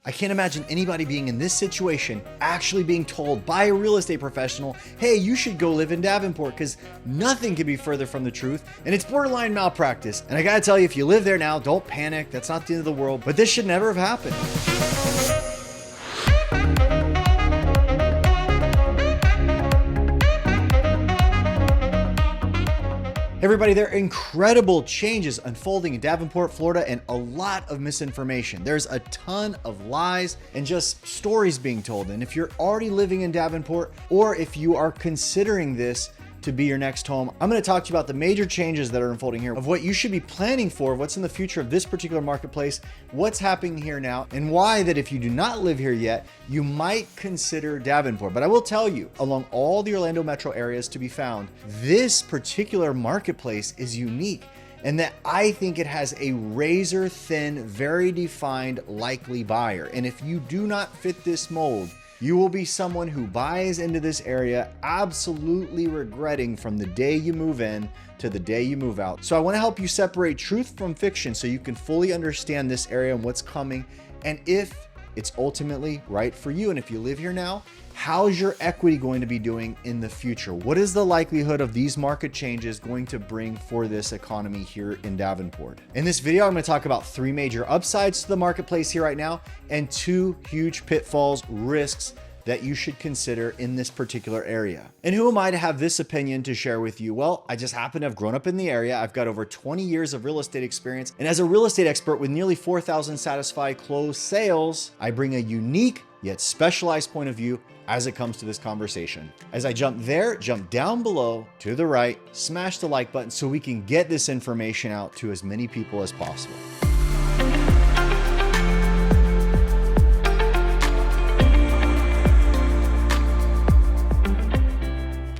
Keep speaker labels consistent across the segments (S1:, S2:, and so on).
S1: I can't imagine anybody being in this situation actually being told by a real estate professional, hey, you should go live in Davenport, because nothing could be further from the truth, and it's borderline malpractice. And I gotta tell you, if you live there now, don't panic. That's not the end of the world, but this should never have happened. Everybody, there are incredible changes unfolding in Davenport, Florida, and a lot of misinformation. There's a ton of lies and just stories being told. And if you're already living in Davenport, or if you are considering this to be your next home, I'm going to talk to you about the major changes that are unfolding here, of what you should be planning for, what's in the future of this particular marketplace, what's happening here now, and why that if you do not live here yet, you might consider Davenport. But I will tell you, along all the Orlando metro areas to be found, this particular marketplace is unique, and that I think it has a razor thin, very defined likely buyer. And if you do not fit this mold, you will be someone who buys into this area absolutely regretting from the day you move in to the day you move out. So I want to help you separate truth from fiction so you can fully understand this area and what's coming, and if it's ultimately right for you. And if you live here now, how's your equity going to be doing in the future? What is the likelihood of these market changes going to bring for this economy here in Davenport? In this video, I'm going to talk about 3 major upsides to the marketplace here right now, and 2 huge pitfalls, risks that you should consider in this particular area. And who am I to have this opinion to share with you? Well, I just happen to have grown up in the area. I've got over 20 years of real estate experience. And as a real estate expert with nearly 4,000 satisfied closed sales, I bring a unique yet specialized point of view as it comes to this conversation. As I jump down below to the right, smash the like button so we can get this information out to as many people as possible.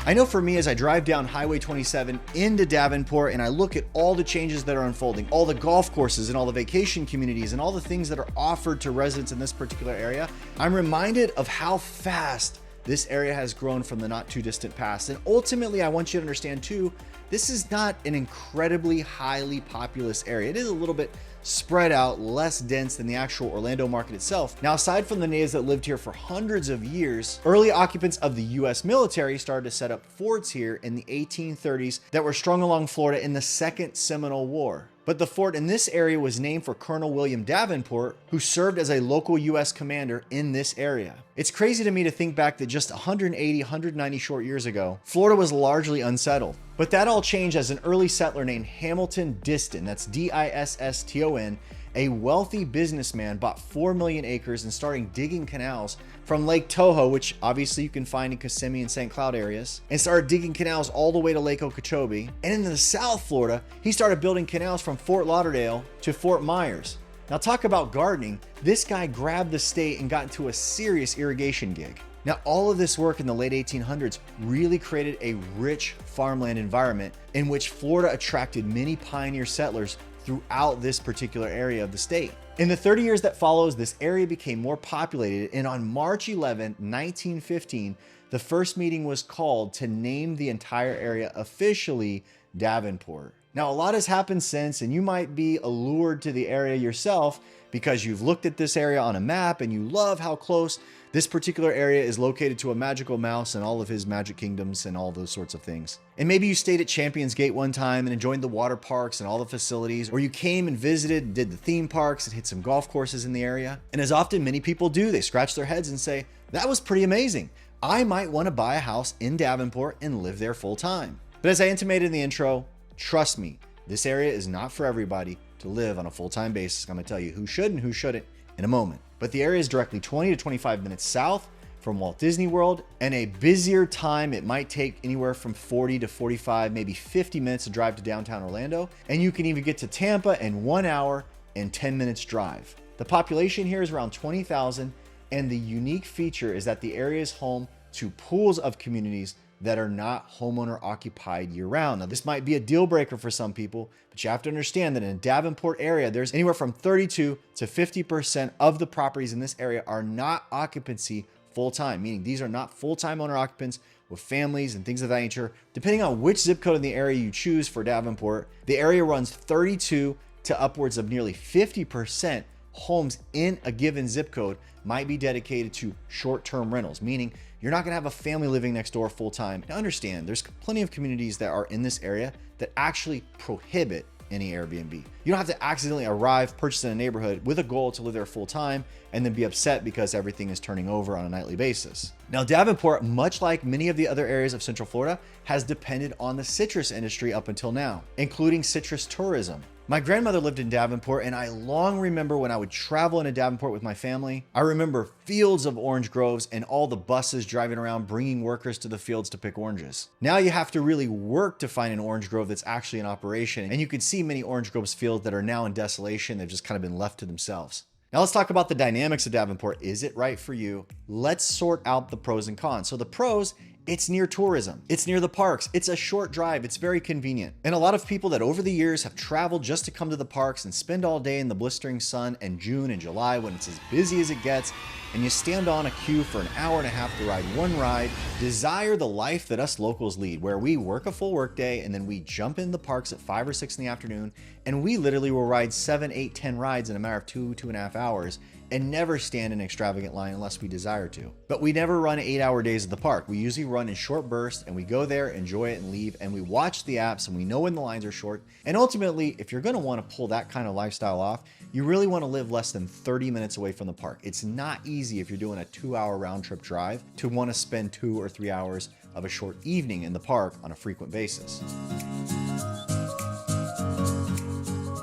S1: I know for me, as I drive down Highway 27 into Davenport and I look at all the changes that are unfolding, all the golf courses and all the vacation communities and all the things that are offered to residents in this particular area, I'm reminded of how fast this area has grown from the not too distant past. And ultimately, I want you to understand too, this is not an incredibly highly populous area. It is a little bit spread out, less dense than the actual Orlando market itself. Now, aside from the natives that lived here for hundreds of years, early occupants of the US military started to set up forts here in the 1830s that were strung along Florida in the Second Seminole War. But the fort in this area was named for Colonel William Davenport, who served as a local US commander in this area. It's crazy to me to think back that just 180, 190 short years ago, Florida was largely unsettled. But that all changed as an early settler named Hamilton Diston, that's Diston, a wealthy businessman, bought 4 million acres and started digging canals from Lake Toho, which obviously you can find in Kissimmee and St. Cloud areas, and started digging canals all the way to Lake Okeechobee. And in the South Florida, he started building canals from Fort Lauderdale to Fort Myers. Now, talk about gardening. This guy grabbed the state and got into a serious irrigation gig. Now, all of this work in the late 1800s really created a rich farmland environment in which Florida attracted many pioneer settlers throughout this particular area of the state. In the 30 years that follows, this area became more populated, and on March 11, 1915, the first meeting was called to name the entire area officially Davenport. Now, a lot has happened since, and you might be allured to the area yourself because you've looked at this area on a map and you love how close this particular area is located to a magical mouse and all of his magic kingdoms and all those sorts of things. And maybe you stayed at Champions Gate one time and enjoyed the water parks and all the facilities, or you came and visited and did the theme parks and hit some golf courses in the area. And as often many people do, they scratch their heads and say, that was pretty amazing. I might want to buy a house in Davenport and live there full time. But as I intimated in the intro, trust me, this area is not for everybody to live on a full-time basis. I'm going to tell you who should and who shouldn't in a moment. But the area is directly 20 to 25 minutes south from Walt Disney World, and a busier time, it might take anywhere from 40 to 45, maybe 50 minutes to drive to downtown Orlando. And you can even get to Tampa in 1 hour and 10 minutes drive. The population here is around 20,000, and the unique feature is that the area is home to pools of communities that are not homeowner occupied year round. Now, this might be a deal breaker for some people, but you have to understand that in the Davenport area, there's anywhere from 32 to 50% of the properties in this area are not occupancy full-time, meaning these are not full-time owner occupants with families and things of that nature. Depending on which zip code in the area you choose for Davenport, the area runs 32 to upwards of nearly 50% homes in a given zip code might be dedicated to short-term rentals, meaning you're not gonna have a family living next door full-time. Now understand, there's plenty of communities that are in this area that actually prohibit any Airbnb. You don't have to accidentally arrive, purchase in a neighborhood with a goal to live there full time, and then be upset because everything is turning over on a nightly basis. Now, Davenport, much like many of the other areas of Central Florida, has depended on the citrus industry up until now, including citrus tourism. My grandmother lived in Davenport, and I long remember when I would travel into Davenport with my family. I remember fields of orange groves and all the buses driving around bringing workers to the fields to pick oranges. Now you have to really work to find an orange grove that's actually in operation, and you can see many orange groves fields that are now in desolation. They've just kind of been left to themselves. Now let's talk about the dynamics of Davenport. Is it right for you? Let's sort out the pros and cons. So the pros, it's near tourism. It's near the parks. It's a short drive. It's very convenient. And a lot of people that over the years have traveled just to come to the parks and spend all day in the blistering sun in June and July when it's as busy as it gets, and you stand on a queue for an hour and a half to ride one ride, desire the life that us locals lead, where we work a full workday and then we jump in the parks at 5 or 6 in the afternoon, and we literally will ride 7, 8, 10 rides in a matter of 2.5 hours and never stand in an extravagant line unless we desire to. But we never run 8-hour days at the park. We usually run in short bursts, and we go there, enjoy it, and leave, and we watch the apps, and we know when the lines are short. And ultimately, if you're gonna wanna pull that kind of lifestyle off, you really wanna live less than 30 minutes away from the park. It's not easy if you're doing a 2-hour round trip drive to wanna spend 2 or 3 hours of a short evening in the park on a frequent basis.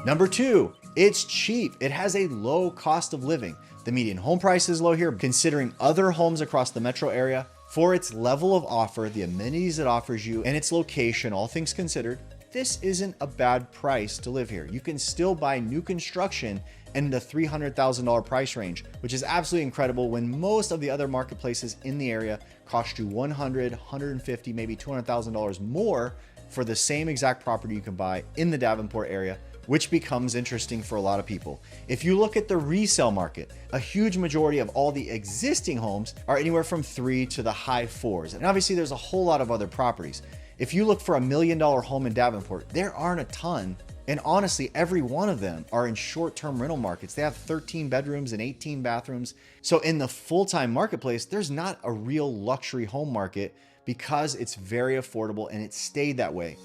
S1: Number 2, it's cheap. It has a low cost of living. The median home price is low here, considering other homes across the metro area. For its level of offer, the amenities it offers you, and its location, all things considered, this isn't a bad price to live here. You can still buy new construction in the $300,000 price range, which is absolutely incredible when most of the other marketplaces in the area cost you $100,000, $150,000, maybe $200,000 more for the same exact property you can buy in the Davenport area, which becomes interesting for a lot of people. If you look at the resale market, a huge majority of all the existing homes are anywhere from 3 to the high 4s. And obviously there's a whole lot of other properties. If you look for $1 million home in Davenport, there aren't a ton. And honestly, every one of them are in short-term rental markets. They have 13 bedrooms and 18 bathrooms. So in the full-time marketplace, there's not a real luxury home market because it's very affordable, and it stayed that way.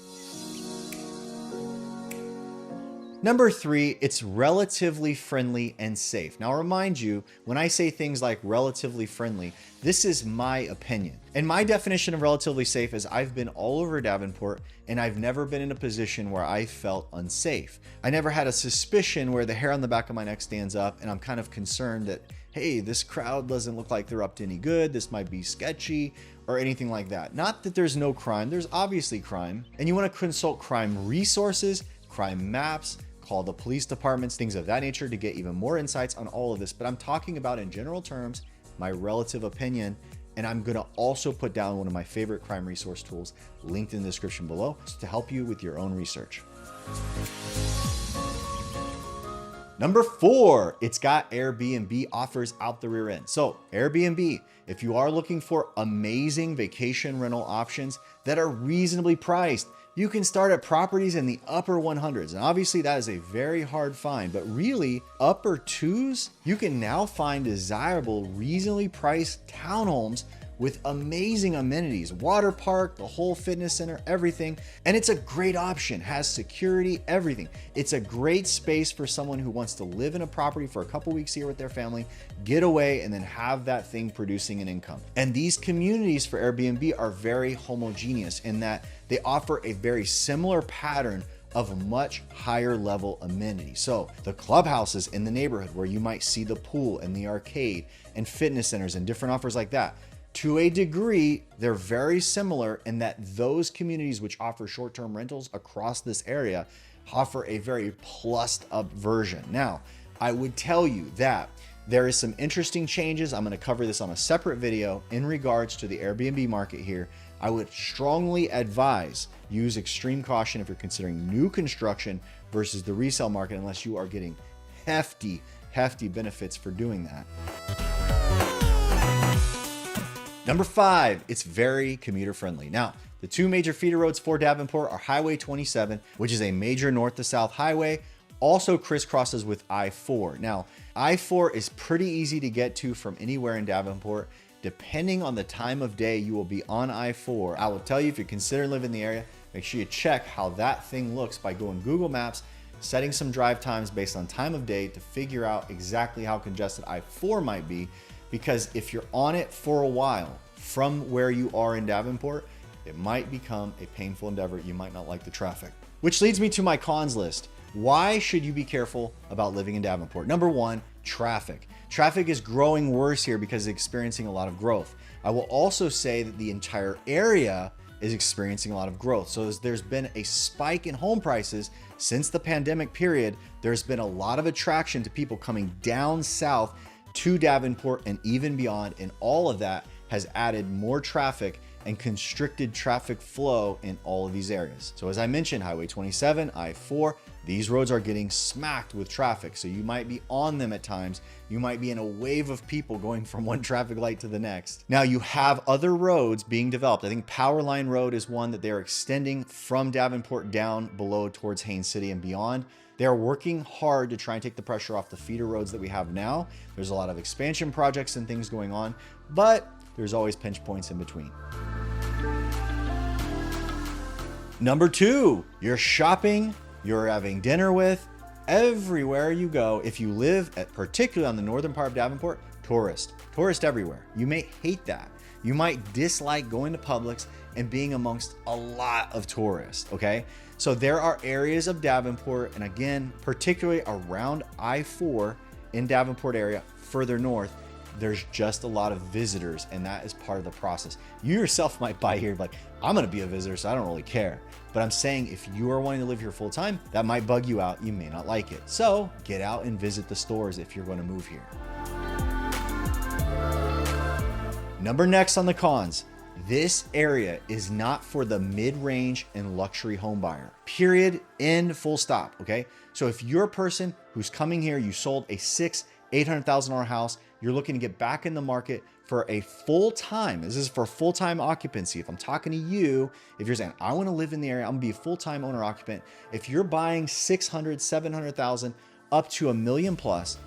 S1: Number 3, it's relatively friendly and safe. Now, I'll remind you, when I say things like relatively friendly, this is my opinion. And my definition of relatively safe is I've been all over Davenport, and I've never been in a position where I felt unsafe. I never had a suspicion where the hair on the back of my neck stands up and I'm kind of concerned that, hey, this crowd doesn't look like they're up to any good, this might be sketchy, or anything like that. Not that there's no crime, there's obviously crime. And you wanna consult crime resources, crime maps, call the police departments, things of that nature to get even more insights on all of this. But I'm talking about, in general terms, my relative opinion. And I'm gonna also put down one of my favorite crime resource tools linked in the description below to help you with your own research. Number 4, it's got Airbnb offers out the rear end. So Airbnb, if you are looking for amazing vacation rental options that are reasonably priced, you can start at properties in the upper 100s. And obviously that is a very hard find, but really upper 2s, you can now find desirable, reasonably priced townhomes with amazing amenities, water park, the whole fitness center, everything. And it's a great option, has security, everything. It's a great space for someone who wants to live in a property for a couple weeks here with their family, get away, and then have that thing producing an income. And these communities for Airbnb are very homogeneous in that they offer a very similar pattern of much higher level amenities. So the clubhouses in the neighborhood where you might see the pool and the arcade and fitness centers and different offers like that, to a degree, they're very similar in that those communities which offer short-term rentals across this area offer a very plussed up version. Now, I would tell you that there is some interesting changes. I'm going to cover this on a separate video in regards to the Airbnb market here. I would strongly advise use extreme caution if you're considering new construction versus the resale market, unless you are getting hefty benefits for doing that. Number 5, it's very commuter friendly. Now, the 2 major feeder roads for Davenport are Highway 27, which is a major north to south highway, also crisscrosses with I-4. Now, I-4 is pretty easy to get to from anywhere in Davenport. Depending on the time of day you will be on I-4, I will tell you, if you consider living in the area, make sure you check how that thing looks by going Google Maps, setting some drive times based on time of day to figure out exactly how congested I-4 might be. Because if you're on it for a while from where you are in Davenport, it might become a painful endeavor. You might not like the traffic. Which leads me to my cons list. Why should you be careful about living in Davenport? Number one, traffic. Traffic is growing worse here because it's experiencing a lot of growth. I will also say that the entire area is experiencing a lot of growth. So as there's been a spike in home prices since the pandemic period, there's been a lot of attraction to people coming down south to Davenport and even beyond, and all of that has added more traffic and constricted traffic flow in all of these areas. So as I mentioned, Highway 27, I-4, these roads are getting smacked with traffic. So you might be on them at times. You might be in a wave of people going from one traffic light to the next. Now you have other roads being developed. I think Powerline Road is one that they're extending from Davenport down below towards Haines City and beyond. They're working hard to try and take the pressure off the feeder roads that we have now. There's a lot of expansion projects and things going on, but there's always pinch points in between. Number two, you're shopping, you're having dinner with, everywhere you go. If you live particularly on the northern part of Davenport, tourist everywhere. You may hate that. You might dislike going to Publix and being amongst a lot of tourists, okay? So there are areas of Davenport, and again, particularly around I-4 in Davenport area, further north, there's just a lot of visitors, and that is part of the process. You yourself might buy here like, I'm gonna be a visitor, so I don't really care. But I'm saying if you are wanting to live here full time, that might bug you out. You may not like it. So get out and visit the stores if you're gonna move here. Number next on the cons, this area is not for the mid-range and luxury home buyer. Period, end, full stop, okay? So if you're a person who's coming here, you sold a $800,000 house, you're looking to get back in the market for a full-time, this is for full-time occupancy. If I'm talking to you, if you're saying, I wanna live in the area, I'm gonna be a full-time owner occupant. If you're buying 600, 700,000 up to $1 million plus,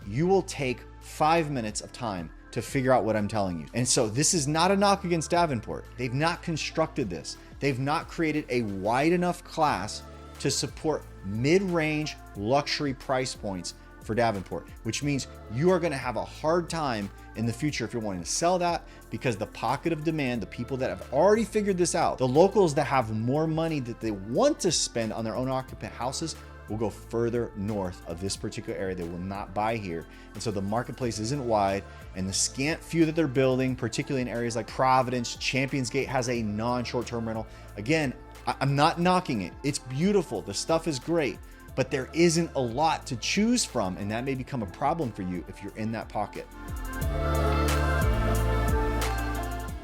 S1: you will take 5 minutes of time to figure out what I'm telling you. And so this is not a knock against Davenport. They've not constructed this. They've not created a wide enough class to support mid-range luxury price points for Davenport, which means you are gonna have a hard time in the future if you're wanting to sell that, because the pocket of demand, the people that have already figured this out, the locals that have more money that they want to spend on their own occupant houses will go further north of this particular area. They will not buy here. And so the marketplace isn't wide, and the scant few that they're building, particularly in areas like Providence, Champions Gate has a non-short-term rental. Again, I'm not knocking it. It's beautiful. The stuff is great, but there isn't a lot to choose from, and that may become a problem for you if you're in that pocket.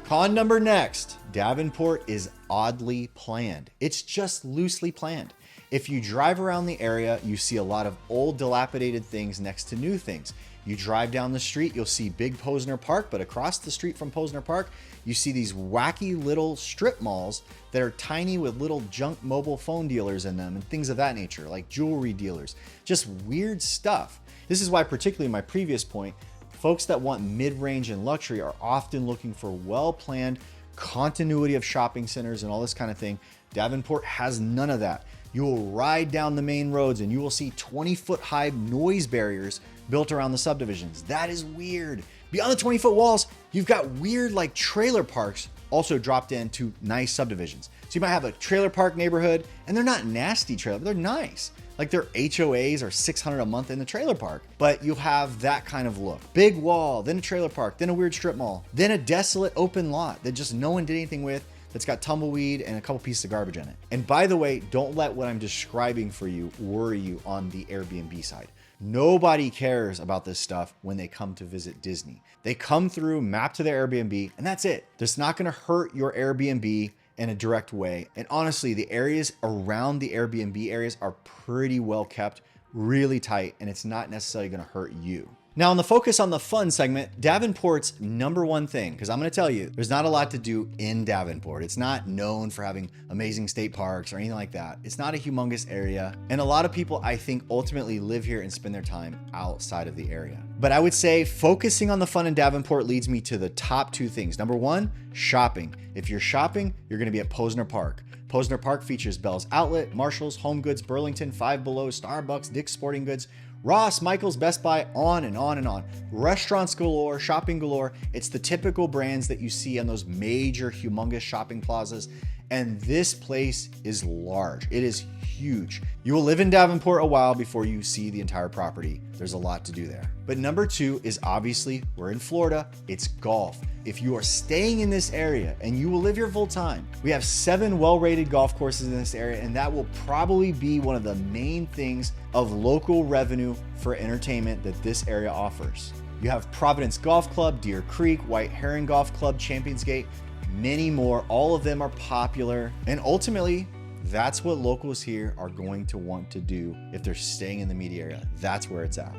S1: Con number next, Davenport is oddly planned. It's just loosely planned. If you drive around the area, you see a lot of old dilapidated things next to new things. You drive down the street, you'll see big Posner Park, but across the street from Posner Park, you see these wacky little strip malls that are tiny with little junk mobile phone dealers in them and things of that nature, like jewelry dealers, just weird stuff. This is why, particularly in my previous point, folks that want mid-range and luxury are often looking for well-planned continuity of shopping centers and all this kind of thing. Davenport has none of that. You will ride down the main roads and you will see 20-foot high noise barriers built around the subdivisions. That is weird. Beyond the 20-foot walls, you've got weird like trailer parks also dropped into nice subdivisions. So you might have a trailer park neighborhood, and they're not nasty trailers, they're nice. Like their HOAs are $600 a month in the trailer park, but you'll have that kind of look. Big wall, then a trailer park, then a weird strip mall, then a desolate open lot that just no one did anything with, that's got tumbleweed and a couple pieces of garbage in it. And by the way, don't let what I'm describing for you worry you on the Airbnb side. Nobody cares about this stuff when they come to visit Disney. They come through, map to their Airbnb, and that's it. That's not gonna hurt your Airbnb in a direct way. And honestly, the areas around the Airbnb areas are pretty well kept, really tight, and it's not necessarily gonna hurt you. Now, on the focus on the fun segment, Davenport's #1 thing, because I'm going to tell you, there's not a lot to do in Davenport. It's not known for having amazing state parks or anything like that. It's not a humongous area. And a lot of people, I think, ultimately live here and spend their time outside of the area. But I would say focusing on the fun in Davenport leads me to the top 2 things. #1, shopping. If you're shopping, you're going to be at Posner Park. Posner Park features Bell's Outlet, Marshall's, Home Goods, Burlington, Five Below, Starbucks, Dick's Sporting Goods, Ross, Michael's, Best Buy, on and on and on. Restaurants galore, shopping galore. It's the typical brands that you see on those major, humongous shopping plazas. And this place is large. It is huge. You will live in Davenport a while before you see the entire property. There's a lot to do there. But #2 is obviously, we're in Florida, it's golf. If you are staying in this area and you will live here full time, we have 7 well-rated golf courses in this area, and that will probably be one of the main things of local revenue for entertainment that this area offers. You have Providence Golf Club, Deer Creek, White Heron Golf Club, Champions Gate, many more. All of them are popular, and ultimately, that's what locals here are going to want to do if they're staying in the media area. That's where it's at.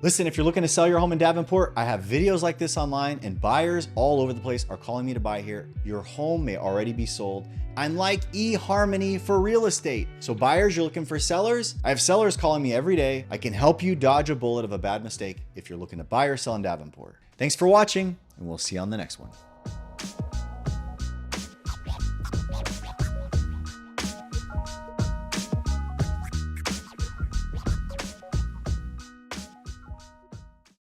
S1: Listen, if you're looking to sell your home in Davenport, I have videos like this online, and buyers all over the place are calling me to buy here. Your home may already be sold. I'm like eHarmony for real estate. So buyers, you're looking for sellers? I have sellers calling me every day. I can help you dodge a bullet of a bad mistake if you're looking to buy or sell in Davenport. Thanks for watching, and we'll see you on the next one.